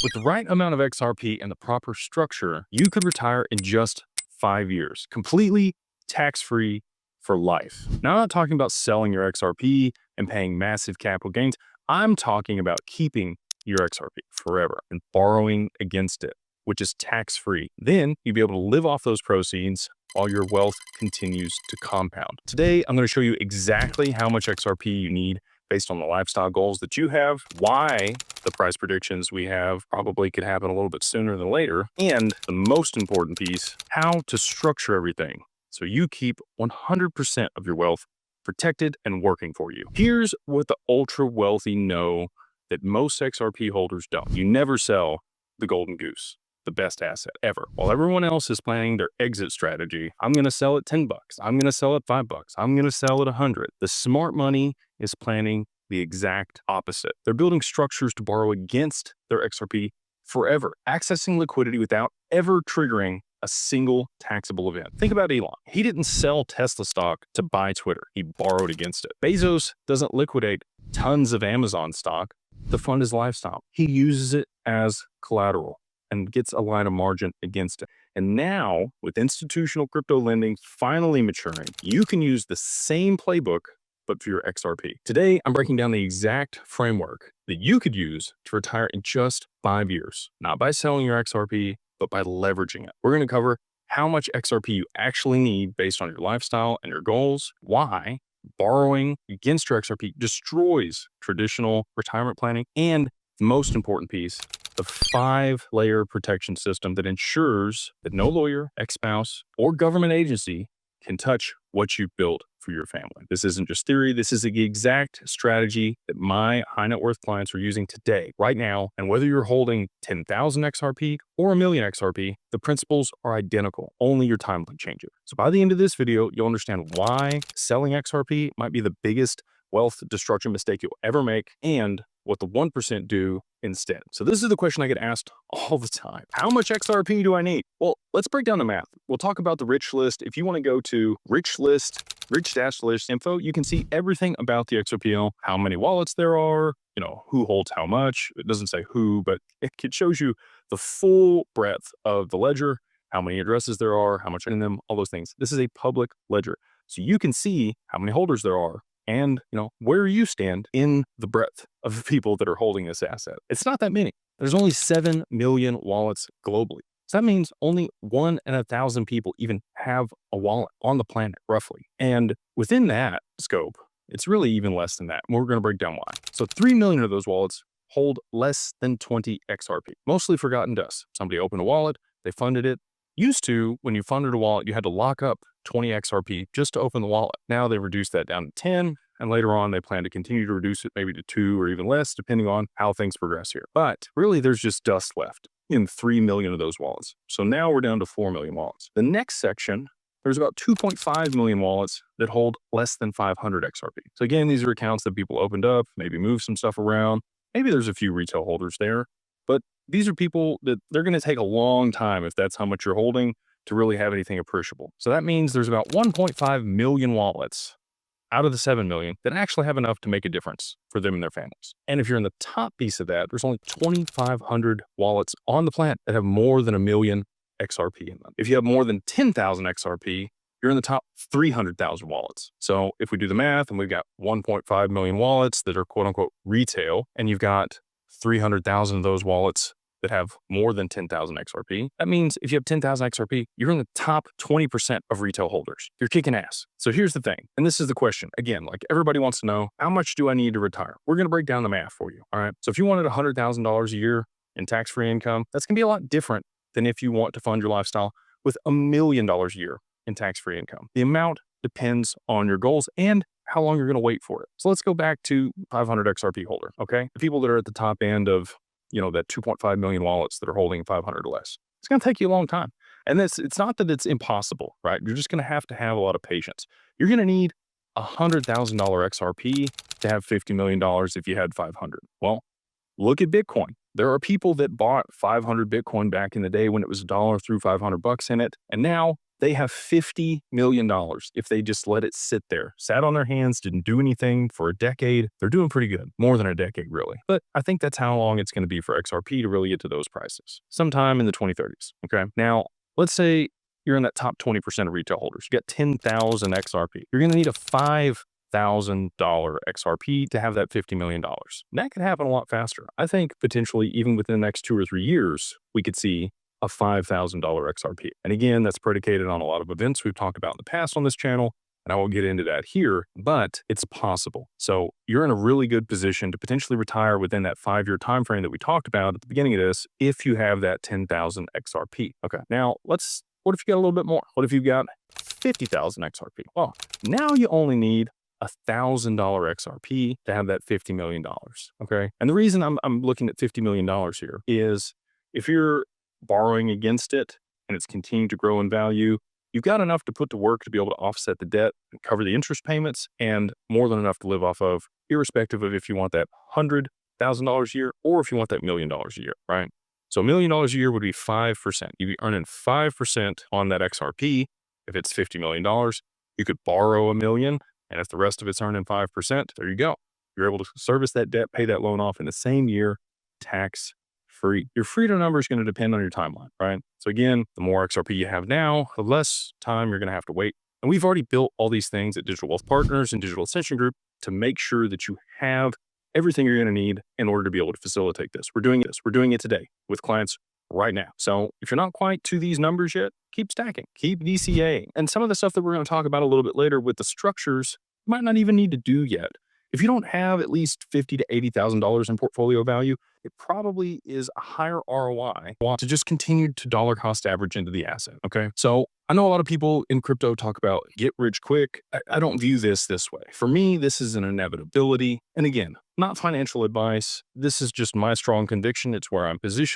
With the right amount of XRP and the proper structure, you could retire in just 5 years, completely tax-free for life. Now, I'm not talking about selling your XRP and paying massive capital gains. I'm talking about keeping your XRP forever and borrowing against it, which is tax-free. Then you'll be able to live off those proceeds while your wealth continues to compound. Today, I'm going to show you exactly how much XRP you need based on the lifestyle goals that you have, why the price predictions we have probably could happen a little bit sooner than later, and the most important piece, how to structure everything so you keep 100% of your wealth protected and working for you. Here's what the ultra wealthy know that most XRP holders don't. You never sell the golden goose, the best asset ever. While everyone else is planning their exit strategy, I'm going to sell at 10 bucks. I'm going to sell at 5 bucks. I'm going to sell at 100. The smart money is planning the exact opposite. They're building structures to borrow against their XRP forever, accessing liquidity without ever triggering a single taxable event. Think about Elon. He didn't sell Tesla stock to buy Twitter. He borrowed against it. Bezos doesn't liquidate tons of Amazon stock to fund his lifestyle. He uses it as collateral and gets a line of margin against it. And now, with institutional crypto lending finally maturing, you can use the same playbook but for your XRP. Today, I'm breaking down the exact framework that you could use to retire in just 5 years, not by selling your XRP, but by leveraging it. We're going to cover how much XRP you actually need based on your lifestyle and your goals, why borrowing against your XRP destroys traditional retirement planning, and the most important piece, the 5-layer protection system that ensures that no lawyer, ex-spouse, or government agency can touch what you built for your family. This isn't just theory. This is the exact strategy that my high net worth clients are using today, right now. And whether you're holding 10,000 XRP or a million XRP, the principles are identical. Only your timeline changes. So by the end of this video, you'll understand why selling XRP might be the biggest wealth destruction mistake you'll ever make and what the 1% do instead. So this is the question I get asked all the time. How much XRP do I need? Well, let's break down the math. We'll talk about the rich list. If you want to go to rich-list info, you can see everything about the XRP, how many wallets there are, who holds how much. It doesn't say who, but it shows you the full breadth of the ledger, how many addresses there are, how much in them, all those things. This is a public ledger. So you can see how many holders there are and, where you stand in the breadth of the people that are holding this asset. It's not that many. There's only 7 million wallets globally. So that means only 1 in 1,000 people even have a wallet on the planet, roughly. And within that scope, it's really even less than that. And we're going to break down why. So 3 million of those wallets hold less than 20 XRP, mostly forgotten dust. Somebody opened a wallet, they funded it. Used to, when you funded a wallet, you had to lock up 20 XRP just to open the wallet. Now they reduced that down to 10, and later on they plan to continue to reduce it maybe to 2 or even less, depending on how things progress here. But really, there's just dust left in 3 million of those wallets. So now we're down to 4 million wallets. The next section, there's about 2.5 million wallets that hold less than 500 XRP. So again, these are accounts that people opened up, maybe moved some stuff around. Maybe there's a few retail holders there, but these are people that they're going to take a long time, if that's how much you're holding, to really have anything appreciable. So that means there's about 1.5 million wallets out of the 7 million that actually have enough to make a difference for them and their families. And if you're in the top piece of that, there's only 2,500 wallets on the planet that have more than 1 million XRP in them. If you have more than 10,000 XRP, you're in the top 300,000 wallets. So if we do the math and we've got 1.5 million wallets that are quote unquote retail, and you've got 300,000 of those wallets that have more than 10,000 XRP. That means if you have 10,000 XRP, you're in the top 20% of retail holders. You're kicking ass. So here's the thing, and this is the question. Again, like everybody wants to know, how much do I need to retire? We're going to break down the math for you. All right. So if you wanted $100,000 a year in tax-free income, that's going to be a lot different than if you want to fund your lifestyle with $1 million a year in tax-free income. The amount depends on your goals and how long you're going to wait for it. So let's go back to 500 XRP holder. Okay. The people that are at the top end of, that 2.5 million wallets that are holding 500 or less. It's going to take you a long time. And it's not that it's impossible, right? You're just going to have a lot of patience. You're going to need $100,000 XRP to have $50 million if you had 500. Well, look at Bitcoin. There are people that bought 500 Bitcoin back in the day when it was $1 through 500 bucks in it. And now They have $50 million if they just let it sit there. Sat on their hands, didn't do anything for a decade. They're doing pretty good. More than a decade, really. But I think that's how long it's going to be for XRP to really get to those prices. Sometime in the 2030s. Okay. Now, let's say you're in that top 20% of retail holders. You got 10,000 XRP. You're going to need a $5,000 XRP to have that $50 million. That could happen a lot faster. I think potentially even within the next 2 or 3 years, we could see a $5,000 XRP. And again, that's predicated on a lot of events we've talked about in the past on this channel, and I won't get into that here, but it's possible. So you're in a really good position to potentially retire within that 5-year time frame that we talked about at the beginning of this, if you have that 10,000 XRP. Okay, now what if you got a little bit more? What if you've got 50,000 XRP? Well, now you only need $1,000 XRP to have that $50 million. Okay, and the reason I'm looking at $50 million here is if you're borrowing against it and it's continuing to grow in value, you've got enough to put to work to be able to offset the debt and cover the interest payments, and more than enough to live off of, irrespective of if you want that $100,000 a year or if you want that $1 million a year, right? So $1 million a year would be 5%. You'd be earning 5% on that XRP. If it's $50 million, you could borrow $1 million, and if the rest of it's earning 5%, there you go. You're able to service that debt, pay that loan off in the same year, tax free. Your freedom number is going to depend on your timeline, right? So again, the more XRP you have now, the less time you're going to have to wait. And we've already built all these things at Digital Wealth Partners and Digital Ascension Group to make sure that you have everything you're going to need in order to be able to facilitate this. We're doing this. We're doing it today with clients right now. So if you're not quite to these numbers yet, keep stacking, keep DCA. And some of the stuff that we're going to talk about a little bit later with the structures, you might not even need to do yet. If you don't have at least $50,000 to $80,000 in portfolio value, it probably is a higher ROI to just continue to dollar cost average into the asset. Okay. So I know a lot of people in crypto talk about get rich quick. I don't view this way. For me, this is an inevitability. And again, not financial advice. This is just my strong conviction. It's where I'm positioned.